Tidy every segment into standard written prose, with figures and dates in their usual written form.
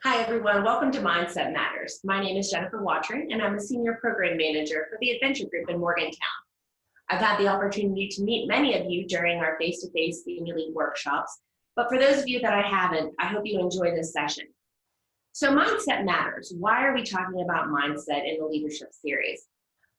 Hi, everyone. Welcome to Mindset Matters. My name is Jennifer Watring, and I'm a Senior Program Manager for the Adventure Group in Morgantown. I've had the opportunity to meet many of you during our face-to-face Senior Lead workshops, but for those of you that I haven't, I hope you enjoy this session. So Mindset Matters. Why are we talking about mindset in the leadership series?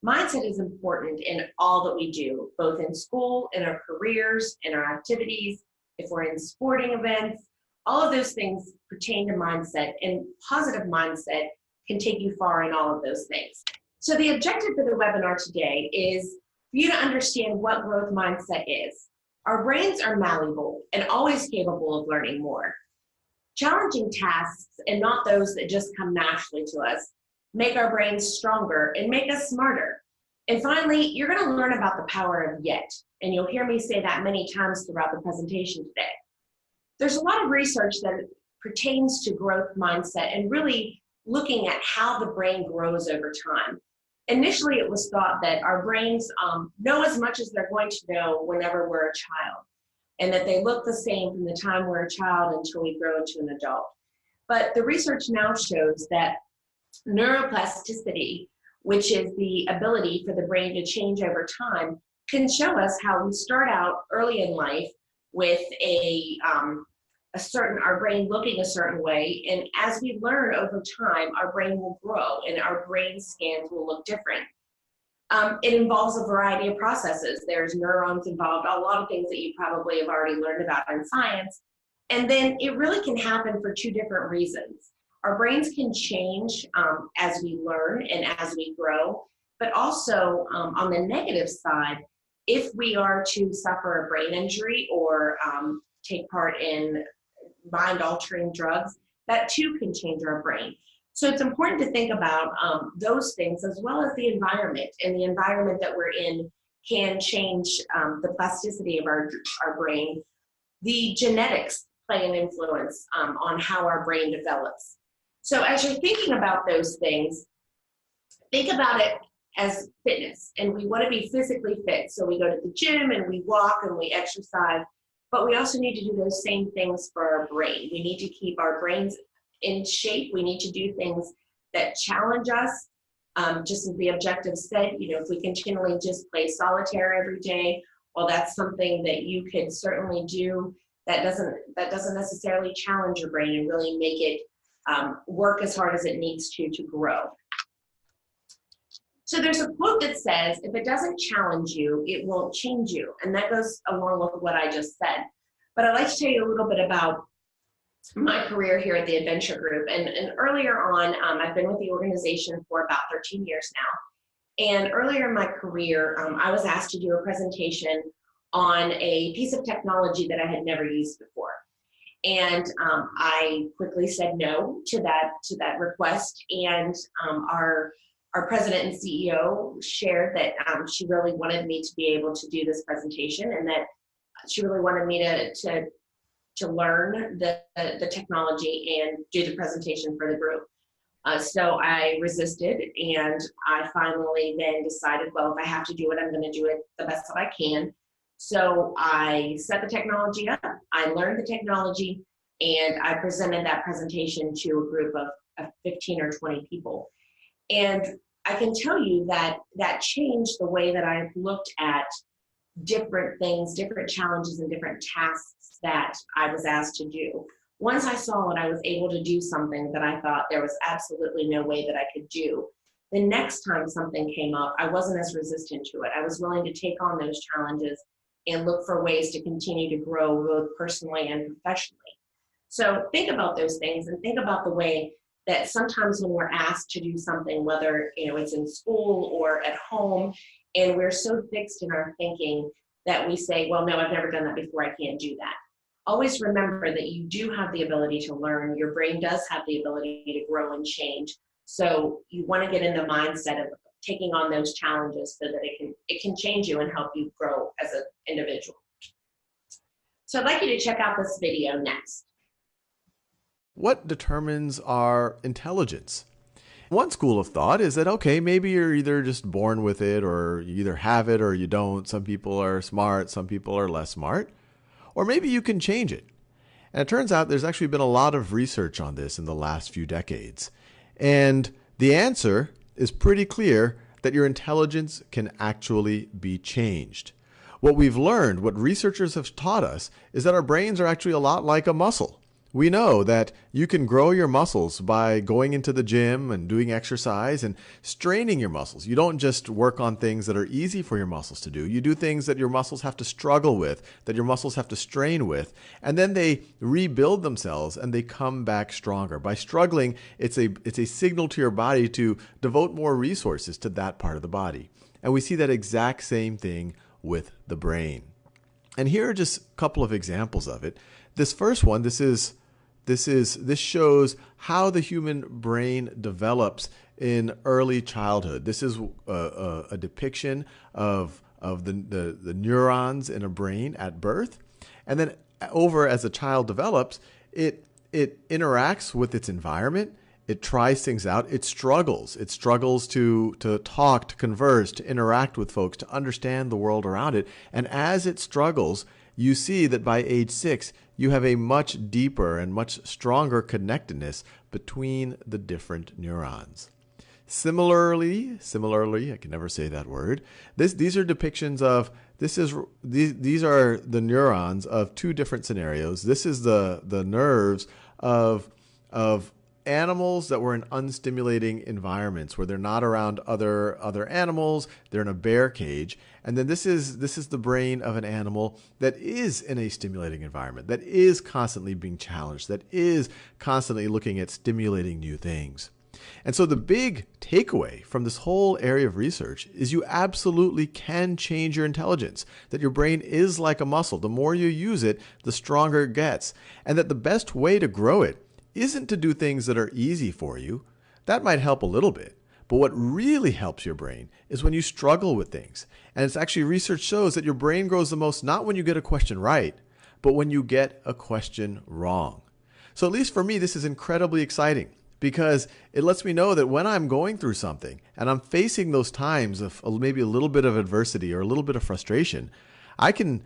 Mindset is important in all that we do, both in school, in our careers, in our activities, if we're in sporting events. All of those things pertain to mindset, and positive mindset can take you far in all of those things. So the objective for the webinar today is for you to understand what growth mindset is. Our brains are malleable and always capable of learning more. Challenging tasks, and not those that just come naturally to us, make our brains stronger and make us smarter. And finally, you're going to learn about the power of yet, and you'll hear me say that many times throughout the presentation today. There's a lot of research that pertains to growth mindset and really looking at how the brain grows over time. Initially, it was thought that our brains know as much as they're going to know whenever we're a child, and that they look the same from the time we're a child until we grow into an adult. But the research now shows that neuroplasticity, which is the ability for the brain to change over time, can show us how we start out early in life with our brain looking a certain way, and as we learn over time, our brain will grow and our brain scans will look different. It involves a variety of processes. There's neurons involved, a lot of things that you probably have already learned about in science, and then it really can happen for two different reasons. Our brains can change as we learn and as we grow, but also on the negative side, if we are to suffer a brain injury or take part in mind-altering drugs, that too can change our brain. So it's important to think about those things as well as the environment. And the environment that we're in can change the plasticity of our brain. The genetics play an influence on how our brain develops. So as you're thinking about those things, think about it as fitness, and we want to be physically fit. So we go to the gym and we walk and we exercise, but we also need to do those same things for our brain. We need to keep our brains in shape. We need to do things that challenge us. Just as the objective said, if we continually just play solitaire every day, well, that's something that you could certainly do that doesn't necessarily challenge your brain and really make it work as hard as it needs to grow. So there's a quote that says, if it doesn't challenge you, it won't change you. And that goes along with what I just said. But I'd like to tell you a little bit about my career here at the Adventure Group. And earlier on, I've been with the organization for about 13 years now. And earlier in my career, I was asked to do a presentation on a piece of technology that I had never used before. And I quickly said no to that request. And our president and CEO shared that she really wanted me to be able to do this presentation, and that she really wanted me to learn the technology and do the presentation for the group. So I resisted, and I finally then decided, well, if I have to do it, I'm going to do it the best that I can. So I set the technology up, I learned the technology, and I presented that presentation to a group of 15 or 20 people. And I can tell you that changed the way that I've looked at different things, different challenges, and different tasks that I was asked to do. Once I saw it, I was able to do something that I thought there was absolutely no way that I could do. The next time something came up, I wasn't as resistant to it. I was willing to take on those challenges and look for ways to continue to grow both personally and professionally. So think about those things and think about the way that sometimes when we're asked to do something, whether it's in school or at home, and we're so fixed in our thinking that we say, well, no, I've never done that before, I can't do that. Always remember that you do have the ability to learn. Your brain does have the ability to grow and change. So you want to get in the mindset of taking on those challenges so that it can change you and help you grow as an individual. So I'd like you to check out this video next. What determines our intelligence? One school of thought is that, okay, maybe you're either just born with it, or you either have it or you don't. Some people are smart, some people are less smart. Or maybe you can change it. And it turns out there's actually been a lot of research on this in the last few decades. And the answer is pretty clear that your intelligence can actually be changed. What we've learned, what researchers have taught us, is that our brains are actually a lot like a muscle. We know that you can grow your muscles by going into the gym and doing exercise and straining your muscles. You don't just work on things that are easy for your muscles to do. You do things that your muscles have to struggle with, that your muscles have to strain with, and then they rebuild themselves and they come back stronger. By struggling, it's a signal to your body to devote more resources to that part of the body. And we see that exact same thing with the brain. And here are just a couple of examples of it. This first one, this shows how the human brain develops in early childhood. This is a depiction of the neurons in a brain at birth. And then as a child develops, it interacts with its environment. It tries things out. It struggles. It struggles to talk, to converse, to interact with folks, to understand the world around it. And as it struggles, you see that by age 6, you have a much deeper and much stronger connectedness between the different neurons. Similarly, I can never say that word. These are depictions of these are the neurons of two different scenarios. This is the nerves of animals that were in unstimulating environments where they're not around other animals. They're in a bear cage. And then this is the brain of an animal that is in a stimulating environment, that is constantly being challenged, that is constantly looking at stimulating new things. And so the big takeaway from this whole area of research is you absolutely can change your intelligence, that your brain is like a muscle. The more you use it, the stronger it gets, and that the best way to grow it isn't to do things that are easy for you. That might help a little bit. But what really helps your brain is when you struggle with things. And it's actually research shows that your brain grows the most not when you get a question right, but when you get a question wrong. So at least for me, this is incredibly exciting because it lets me know that when I'm going through something and I'm facing those times of maybe a little bit of adversity or a little bit of frustration, I can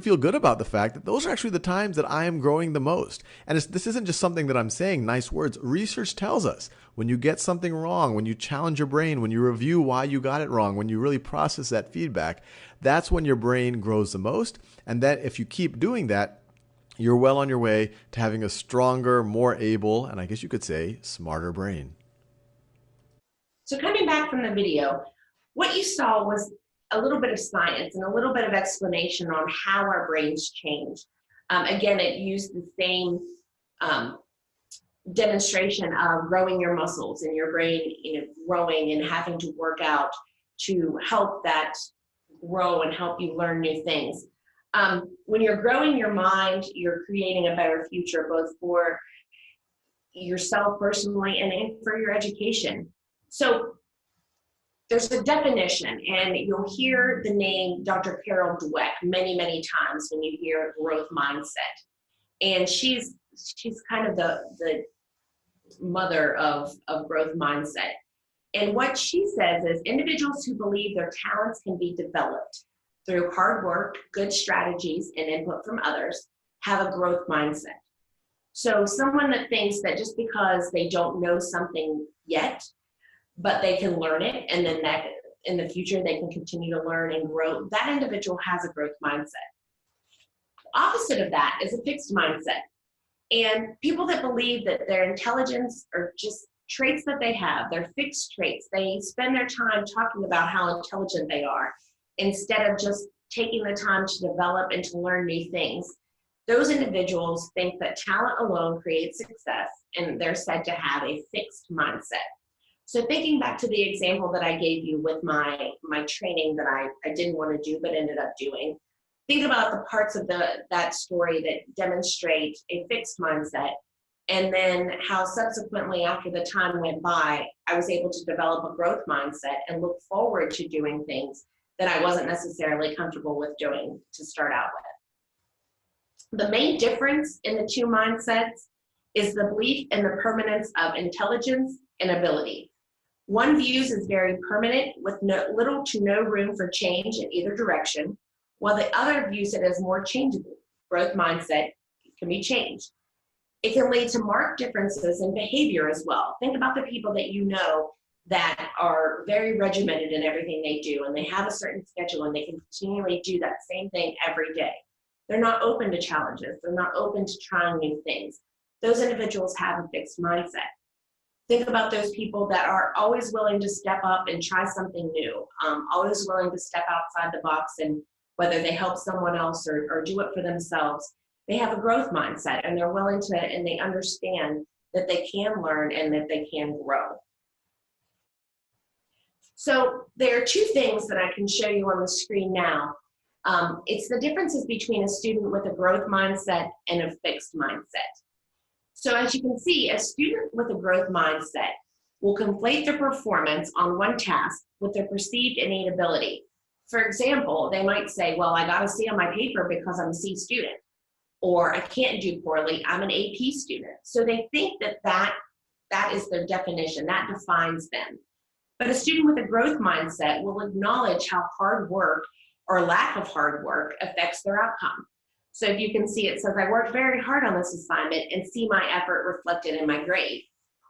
feel good about the fact that those are actually the times that I am growing the most. And this isn't just something that I'm saying, nice words. Research tells us when you get something wrong, when you challenge your brain, when you review why you got it wrong, when you really process that feedback, that's when your brain grows the most. And that if you keep doing that, you're well on your way to having a stronger, more able, and I guess you could say, smarter brain. So coming back from the video, what you saw was a little bit of science and a little bit of explanation on how our brains change. Again, it used the same demonstration of growing your muscles and your brain, growing and having to work out to help that grow and help you learn new things. When you're growing your mind, you're creating a better future, both for yourself personally and for your education. So there's a definition, and you'll hear the name Dr. Carol Dweck many, many times when you hear growth mindset. And she's kind of the mother of growth mindset. And what she says is individuals who believe their talents can be developed through hard work, good strategies, and input from others have a growth mindset. So someone that thinks that just because they don't know something yet, but they can learn it, and then that in the future they can continue to learn and grow, that individual has a growth mindset. Opposite of that is a fixed mindset. And people that believe that their intelligence are just traits that they have, they're fixed traits, they spend their time talking about how intelligent they are instead of just taking the time to develop and to learn new things. Those individuals think that talent alone creates success, and they're said to have a fixed mindset. So thinking back to the example that I gave you with my training that I didn't want to do but ended up doing, think about the parts of that story that demonstrate a fixed mindset, and then how subsequently after the time went by, I was able to develop a growth mindset and look forward to doing things that I wasn't necessarily comfortable with doing to start out with. The main difference in the two mindsets is the belief in the permanence of intelligence and ability. One views as very permanent with little to no room for change in either direction, while the other views it as more changeable. Growth mindset can be changed. It can lead to marked differences in behavior as well. Think about the people that you know that are very regimented in everything they do, and they have a certain schedule and they can continually do that same thing every day. They're not open to challenges. They're not open to trying new things. Those individuals have a fixed mindset. Think about those people that are always willing to step up and try something new, always willing to step outside the box, and whether they help someone else or do it for themselves, they have a growth mindset, and they're willing to, and they understand that they can learn and that they can grow. So there are two things that I can show you on the screen now. It's the differences between a student with a growth mindset and a fixed mindset. So as you can see, a student with a growth mindset will conflate their performance on one task with their perceived innate ability. For example, they might say, well, I got a C on my paper because I'm a C student, or I can't do poorly, I'm an AP student. So they think that is their definition, that defines them. But a student with a growth mindset will acknowledge how hard work or lack of hard work affects their outcome. So if you can see, it says, I worked very hard on this assignment and see my effort reflected in my grade.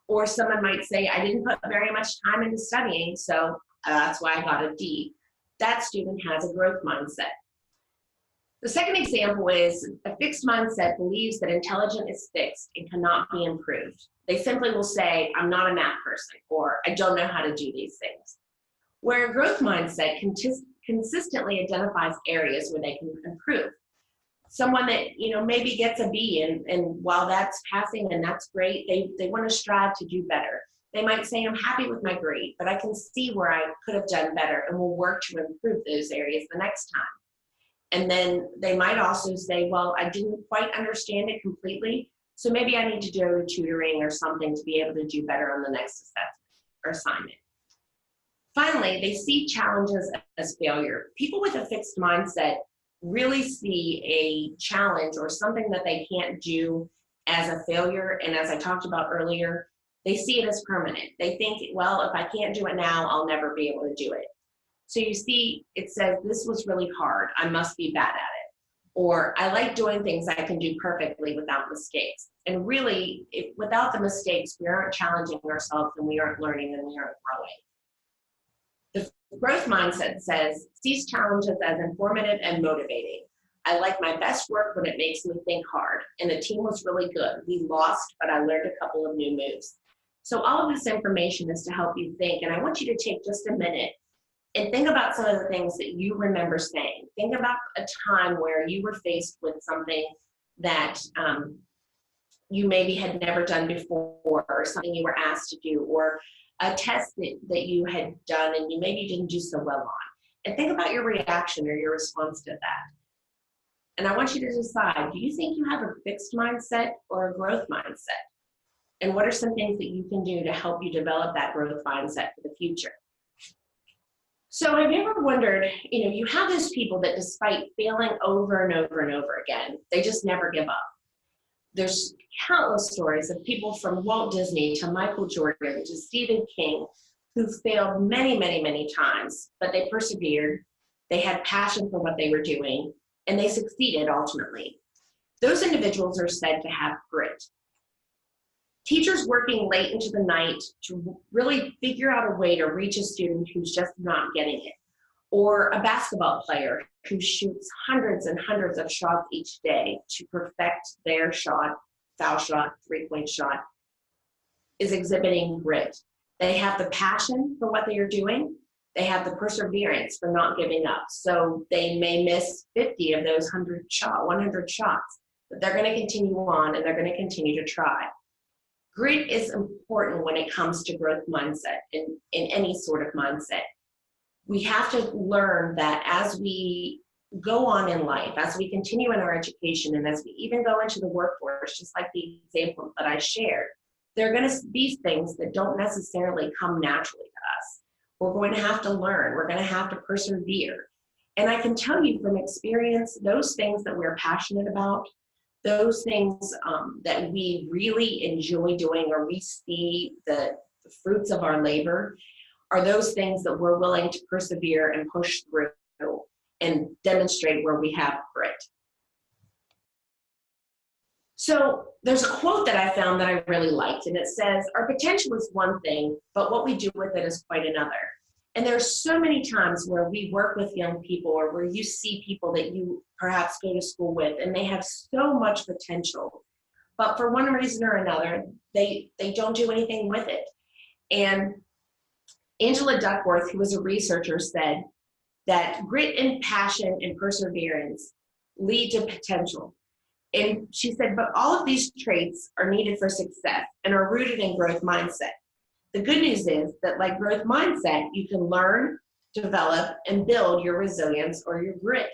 Or someone might say, I didn't put very much time into studying, so that's why I got a D. That student has a growth mindset. The second example is a fixed mindset believes that intelligence is fixed and cannot be improved. They simply will say, I'm not a math person, or I don't know how to do these things. Where a growth mindset consistently identifies areas where they can improve. Someone that maybe gets a B, and while that's passing and that's great, they want to strive to do better. They might say, I'm happy with my grade, but I can see where I could have done better and will work to improve those areas the next time. And then they might also say, well, I didn't quite understand it completely, so maybe I need to do tutoring or something to be able to do better on the next assessment or assignment. Finally, they see challenges as failure. People with a fixed mindset really see a challenge or something that they can't do as a failure. And as I talked about earlier, they see it as permanent. They think, well, if I can't do it now, I'll never be able to do it. So you see, it says, this was really hard, I must be bad at it. Or I like doing things I can do perfectly without mistakes. And really, without the mistakes, we aren't challenging ourselves, and we aren't learning, and we aren't growing. The growth mindset sees challenges as informative and motivating. I like my best work when it makes me think hard, and the team was really good. We lost, but I learned a couple of new moves. So all of this information is to help you think, and I want you to take just a minute and think about some of the things that you remember saying. Think about a time where you were faced with something that you maybe had never done before, or something you were asked to do, or a test that you had done and you maybe didn't do so well on. And think about your reaction or your response to that. And I want you to decide, do you think you have a fixed mindset or a growth mindset? And what are some things that you can do to help you develop that growth mindset for the future? So have you ever wondered, you have those people that despite failing over and over and over again, they just never give up. There's countless stories of people from Walt Disney to Michael Jordan to Stephen King who failed many, many, many times, but they persevered, they had passion for what they were doing, and they succeeded ultimately. Those individuals are said to have grit. Teachers working late into the night to really figure out a way to reach a student who's just not getting it. Or a basketball player who shoots hundreds and hundreds of shots each day to perfect their shot, foul shot, three-point shot, is exhibiting grit. They have the passion for what they are doing. They have the perseverance for not giving up. So they may miss 50 of those 100 shots, but they're going to continue on and they're going to continue to try. Grit is important when it comes to growth mindset in any sort of mindset. We have to learn that as we go on in life, as we continue in our education, and as we even go into the workforce, just like the example that I shared, there are going to be things that don't necessarily come naturally to us. We're going to have to learn. We're going to have to persevere. And I can tell you from experience, those things that we're passionate about, those things that we really enjoy doing, or we see the fruits of our labor, are those things that we're willing to persevere and push through and demonstrate where we have grit. So there's a quote that I found that I really liked, and it says, "Our potential is one thing, but what we do with it is quite another." And there's so many times where we work with young people, or where you see people that you perhaps go to school with, and they have so much potential, but for one reason or another, they don't do anything with it. And Angela Duckworth, who was a researcher, said that grit and passion and perseverance lead to potential. And she said, but all of these traits are needed for success and are rooted in growth mindset. The good news is that, like growth mindset, you can learn, develop, and build your resilience or your grit.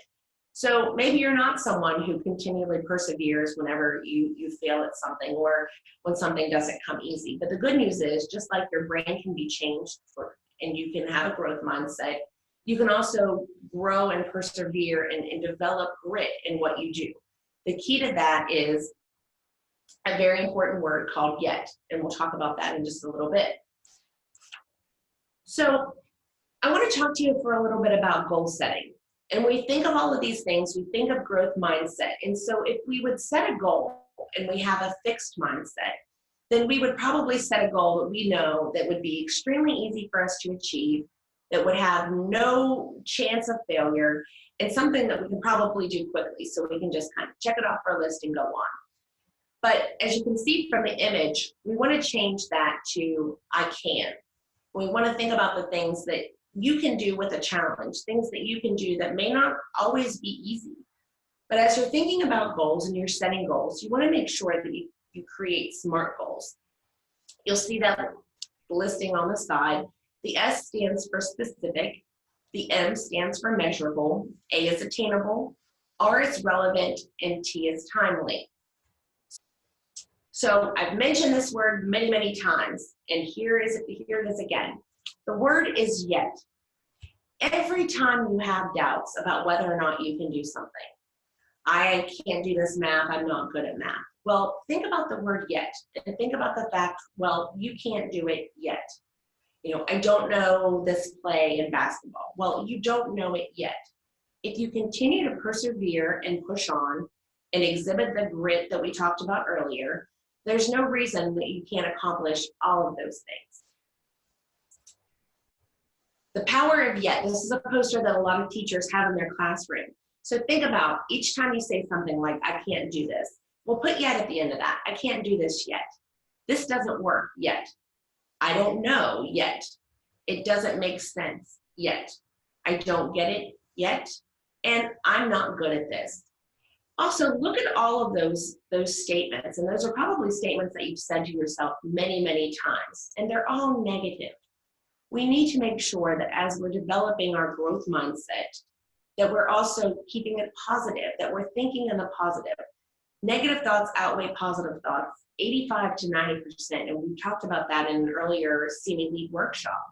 So maybe you're not someone who continually perseveres whenever you fail at something, or when something doesn't come easy. But the good news is, just like your brain can be changed and you can have a growth mindset, you can also grow and persevere and develop grit in what you do. The key to that is a very important word called yet, and we'll talk about that in just a little bit. So I want to talk to you for a little bit about goal setting. And we think of all of these things, we think of growth mindset. And so if we would set a goal and we have a fixed mindset, then we would probably set a goal that we know that would be extremely easy for us to achieve, that would have no chance of failure, and something that we can probably do quickly, so we can just kind of check it off our list and go on. But as you can see from the image, we want to change that to I can. We want to think about the things that you can do with a challenge, things that you can do that may not always be easy. But as you're thinking about goals and you're setting goals, you want to make sure that you create SMART goals. You'll see that listing on the side. The S stands for specific, the M stands for measurable, A is attainable, R is relevant, and T is timely. So I've mentioned this word many, many times, and here it is again. The word is yet. Every time you have doubts about whether or not you can do something, I can't do this math, I'm not good at math. Well, think about the word yet, and think about the fact, well, you can't do it yet. You know, I don't know this play in basketball. Well, you don't know it yet. If you continue to persevere and push on and exhibit the grit that we talked about earlier, there's no reason that you can't accomplish all of those things. The power of yet. This is a poster that a lot of teachers have in their classroom. So think about each time you say something like, I can't do this. Well, put yet at the end of that. I can't do this yet. This doesn't work yet. I don't know yet. It doesn't make sense yet. I don't get it yet. And I'm not good at this. Also, look at all of those statements. And those are probably statements that you've said to yourself many, many times. And they're all negative. We need to make sure that as we're developing our growth mindset, that we're also keeping it positive, that we're thinking in the positive. Negative thoughts outweigh positive thoughts 85 to 90%. And we talked about that in an earlier See Me Lead workshop.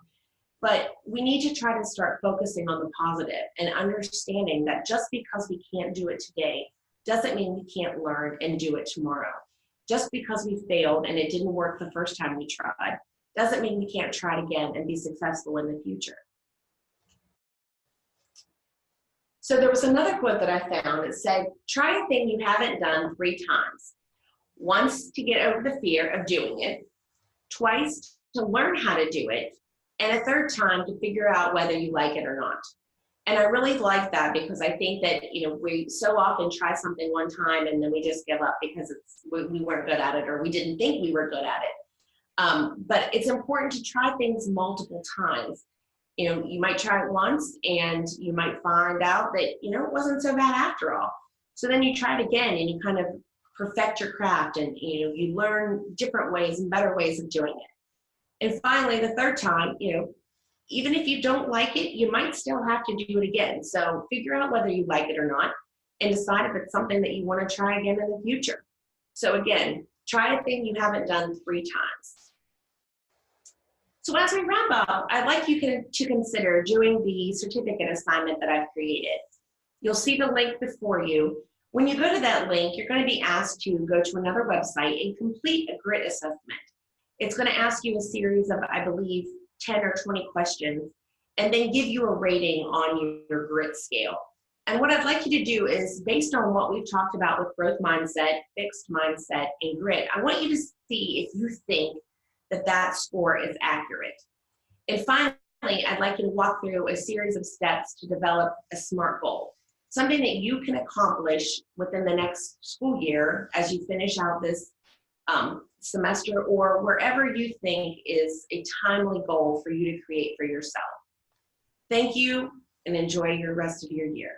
But we need to try to start focusing on the positive and understanding that just because we can't do it today doesn't mean we can't learn and do it tomorrow. Just because we failed and it didn't work the first time we tried doesn't mean we can't try it again and be successful in the future. So there was another quote that I found that said, try a thing you haven't done 3 times. Once to get over the fear of doing it, twice to learn how to do it, and a 3rd time to figure out whether you like it or not. And I really like that, because I think that, we so often try something one time and then we just give up because we weren't good at it, or we didn't think we were good at it. But it's important to try things multiple times. You might try it once and you might find out that, it wasn't so bad after all. So then you try it again and you kind of perfect your craft, and, you learn different ways and better ways of doing it. And finally, the 3rd time, even if you don't like it, you might still have to do it again. So figure out whether you like it or not and decide if it's something that you want to try again in the future. So again, try a thing you haven't done 3 times. So as we wrap up, I'd like you to consider doing the certificate assignment that I've created. You'll see the link before you. When you go to that link, you're going to be asked to go to another website and complete a grit assessment. It's going to ask you a series of, I believe, 10 or 20 questions, and then give you a rating on your grit scale. And what I'd like you to do is, based on what we've talked about with growth mindset, fixed mindset, and grit, I want you to see if you think that that score is accurate. And finally, I'd like you to walk through a series of steps to develop a SMART goal, something that you can accomplish within the next school year as you finish out this semester, or wherever you think is a timely goal for you to create for yourself. Thank you, and enjoy your rest of your year.